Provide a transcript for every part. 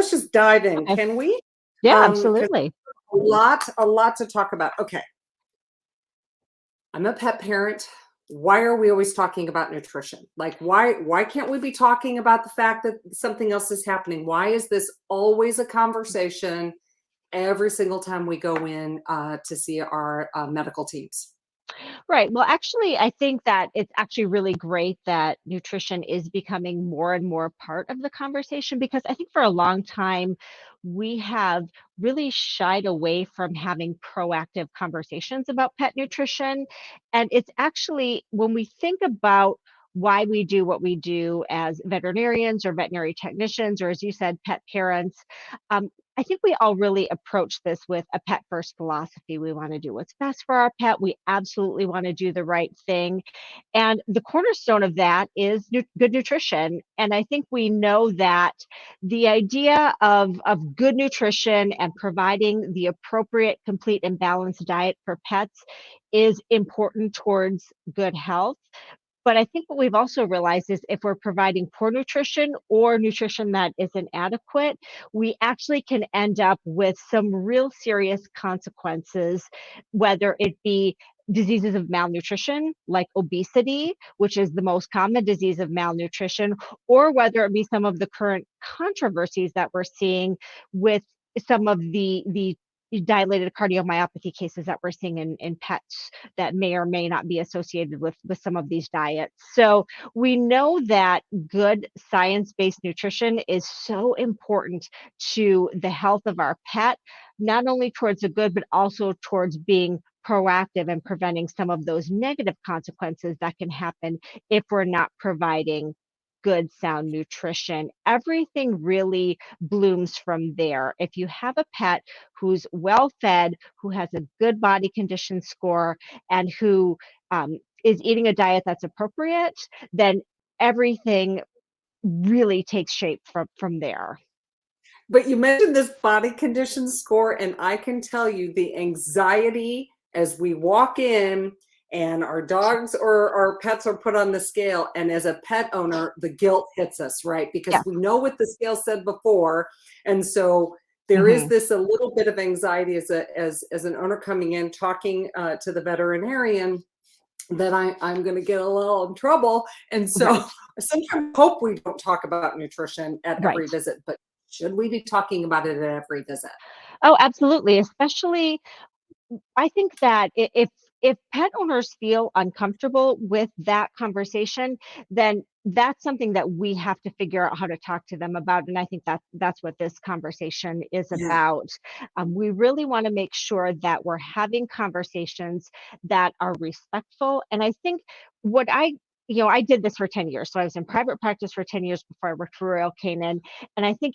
let's just dive in, Okay. can we? Yeah, 'Cause absolutely. a lot to talk about. Okay. I'm a pet parent. Why are we always talking about nutrition? Like, why can't we be talking about the fact that something else is happening? Why is this always a conversation every single time we go in to see our medical teams? Right. Well, actually, I think that it's actually really great that nutrition is becoming more and more part of the conversation because I think for a long time we have really shied away from having proactive conversations about pet nutrition. And it's actually when we think about why we do what we do as veterinarians or veterinary technicians, or as you said, pet parents, um, I think we all really approach this with a pet first philosophy. We want to do what's best for our pet. We absolutely want to do the right thing. And the cornerstone of that is good nutrition. And I think we know that the idea of good nutrition and providing the appropriate, complete, and balanced diet for pets is important towards good health. But I think what we've also realized is if we're providing poor nutrition or nutrition that isn't adequate, we actually can end up with some real serious consequences, whether it be diseases of malnutrition, like obesity, which is the most common disease of malnutrition, or whether it be some of the current controversies that we're seeing with some of the dilated cardiomyopathy cases that we're seeing in pets that may or may not be associated with some of these diets. So we know that good science-based nutrition is so important to the health of our pet, not only towards the good, but also towards being proactive and preventing some of those negative consequences that can happen if we're not providing good sound nutrition. Everything really blooms from there. If you have a pet who's well fed, who has a good body condition score, and who is eating a diet that's appropriate, then everything really takes shape from there. But you mentioned this body condition score, and I can tell you the anxiety as we walk in and our dogs or our pets are put on the scale. And as a pet owner, the guilt hits us, right? Because Yeah. we know what the scale said before. And so there is Hmm. this a little bit of anxiety as an owner coming in, talking to the veterinarian that I'm going to get a little in trouble. And so Right. I sometimes hope we don't talk about nutrition at every Right. visit, but should we be talking about it at every visit? Oh, absolutely. Especially I think that if pet owners feel uncomfortable with that conversation, then that's something that we have to figure out how to talk to them about. And I think that's what this conversation is Yeah. about. We really want to make sure that we're having conversations that are respectful. And I think what I did this for 10 years. So I was in private practice for 10 years before I worked for Royal Canin. And I think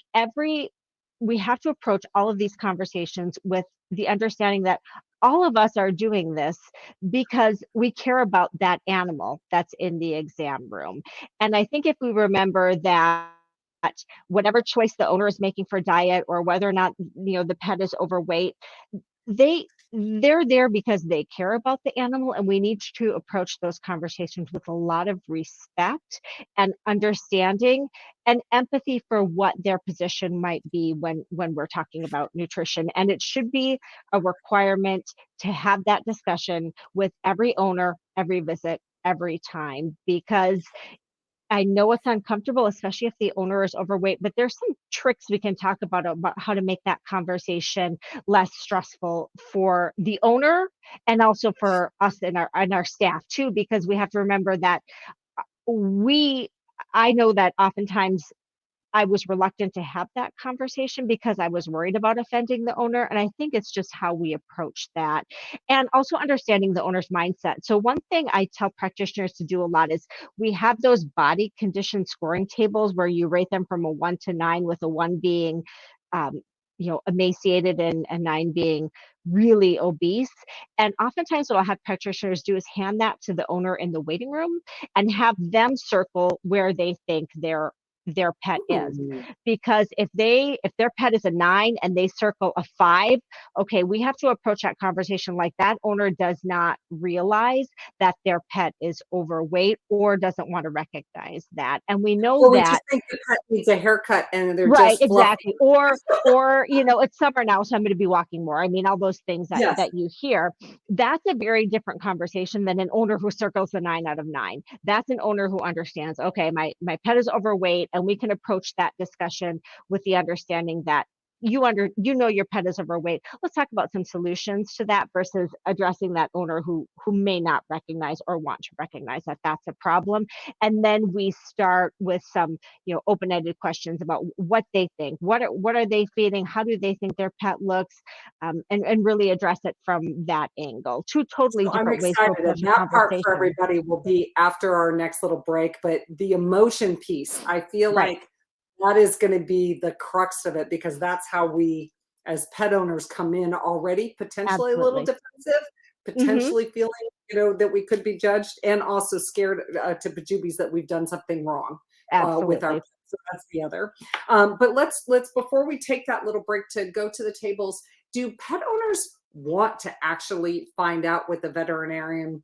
we have to approach all of these conversations with the understanding that all of us are doing this because we care about that animal that's in the exam room. And I think if we remember that whatever choice the owner is making for diet or whether or not the pet is overweight, they they're there because they care about the animal, and we need to approach those conversations with a lot of respect and understanding and empathy for what their position might be when we're talking about nutrition. And it should be a requirement to have that discussion with every owner, every visit, every time, because I know it's uncomfortable, especially if the owner is overweight, but there's some tricks we can talk about how to make that conversation less stressful for the owner and also for us and our staff too, because we have to remember that we I know that oftentimes I was reluctant to have that conversation because I was worried about offending the owner. And I think it's just how we approach that and also understanding the owner's mindset. So, one thing I tell practitioners to do a lot is we have those body condition scoring tables where you rate them from a 1 to 9, with a 1 being, um, emaciated and 9 being really obese. And oftentimes, what I'll have practitioners do is hand that to the owner in the waiting room and have them circle where they think their pet is. Ooh. Because if their pet is a 9 and they circle a 5, okay, we have to approach that conversation like that owner does not realize that their pet is overweight or doesn't want to recognize that. And we know Or we that. just think the pet needs a haircut and they're Right, just fluffy. exactly. Or, it's summer now, so I'm gonna be walking more. I mean, all those things that Yes. that you hear. That's a very different conversation than an owner who circles the 9 out of 9. That's an owner who understands, okay, my pet is overweight, and we can approach that discussion with the understanding that your pet is overweight. Let's talk about some solutions to that versus addressing that owner who may not recognize or want to recognize that that's a problem. And then we start with some open-ended questions about what they think, what are they feeling, how do they think their pet looks, and really address it from that angle. Two totally So I'm different ways to excited, approach and a that part for conversation. everybody will be after our next little break, but the emotion piece, I feel Right. like that is gonna be the crux of it because that's how we, as pet owners, come in already potentially a little Absolutely. defensive, Hmm. potentially feeling, that we could be judged, and also scared, to bejeebies that we've done something wrong, with our Absolutely. pets, so that's the other. But let's before we take that little break to go to the tables, do pet owners want to actually find out what the veterinarian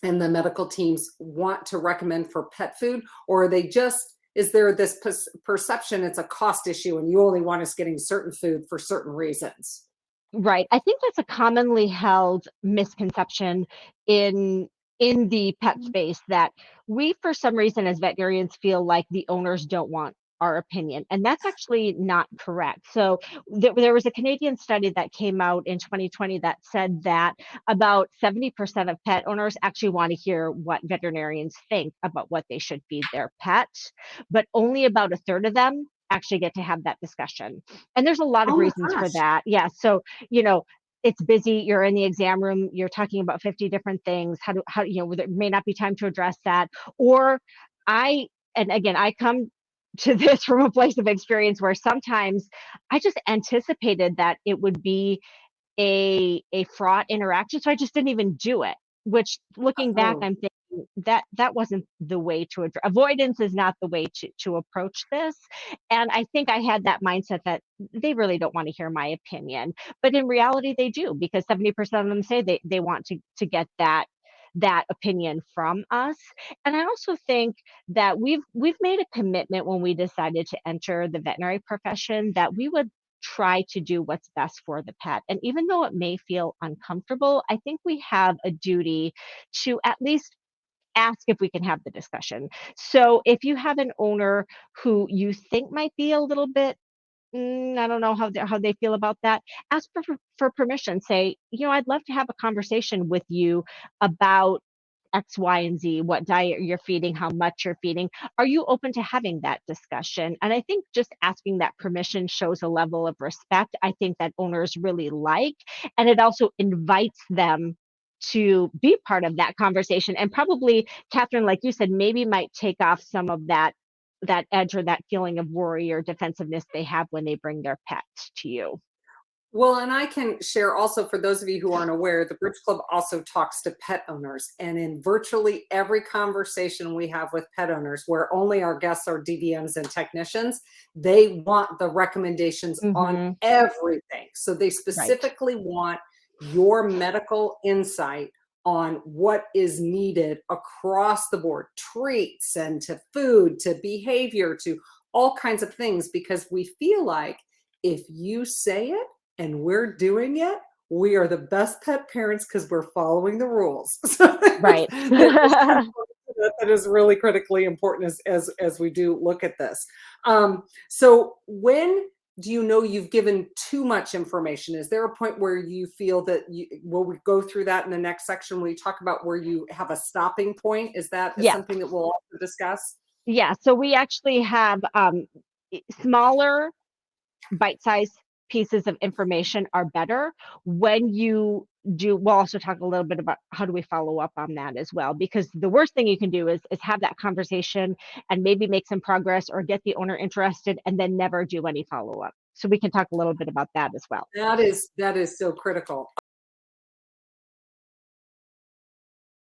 and the medical teams want to recommend for pet food, or are they just, is there this perception it's a cost issue and you only want us getting certain food for certain reasons? Right. I think that's a commonly held misconception in in the pet space that we, for some reason, as veterinarians, feel like the owners don't want our opinion, and that's actually not correct. So there was a Canadian study that came out in 2020 that said that about 70% of pet owners actually want to hear what veterinarians think about what they should feed their pet, but only about a third of them actually get to have that discussion. And there's a lot of Oh my reasons for gosh. that. Yeah. So, you know, it's busy, you're in the exam room, you're talking about 50 different things. There may not be time to address that. Or I, and again, I come to this from a place of experience where sometimes I just anticipated that it would be a fraught interaction, so I just didn't even do it, which looking back, Oh, I'm thinking that wasn't the way to avoidance is not the way to approach this. And I think I had that mindset that they really don't want to hear my opinion. But in reality, they do, because 70% of them say they want to get that opinion from us. And I also think that we've made a commitment when we decided to enter the veterinary profession that we would try to do what's best for the pet. And even though it may feel uncomfortable, I think we have a duty to at least ask if we can have the discussion. So if you have an owner who you think might be a little bit, I don't know how they feel about that. Ask for permission. Say, I'd love to have a conversation with you about X, Y, and Z, what diet you're feeding, how much you're feeding. Are you open to having that discussion? And I think just asking that permission shows a level of respect I think that owners really like. And it also invites them to be part of that conversation. And probably, Catherine, like you said, maybe might take off some of that edge or that feeling of worry or defensiveness they have when they bring their pet to you. well, and I can share also for those of you who aren't aware, the Bridge Club also talks to pet owners. And in virtually every conversation we have with pet owners, where only our guests are DVMs and technicians, they want the recommendations on Hmm. everything. So they Right. specifically want your medical insight on what is needed across the board, treats and to food, to behavior, to all kinds of things, because we feel like if you say it, and we're doing it, we are the best pet parents because we're following the rules. So Right. that is really critically important as we do look at this. So when do you know you've given too much information? Is there a point where you feel that will we go through that in the next section when we talk about where you have a stopping point? Is that Yeah. something that we'll also discuss? Yeah. So we actually have smaller bite-sized pieces of information are better when you do. We'll also talk a little bit about how do we follow up on that as well, because the worst thing you can do is have that conversation and maybe make some progress or get the owner interested and then never do any follow-up. So we can talk a little bit about that as well. That is so critical.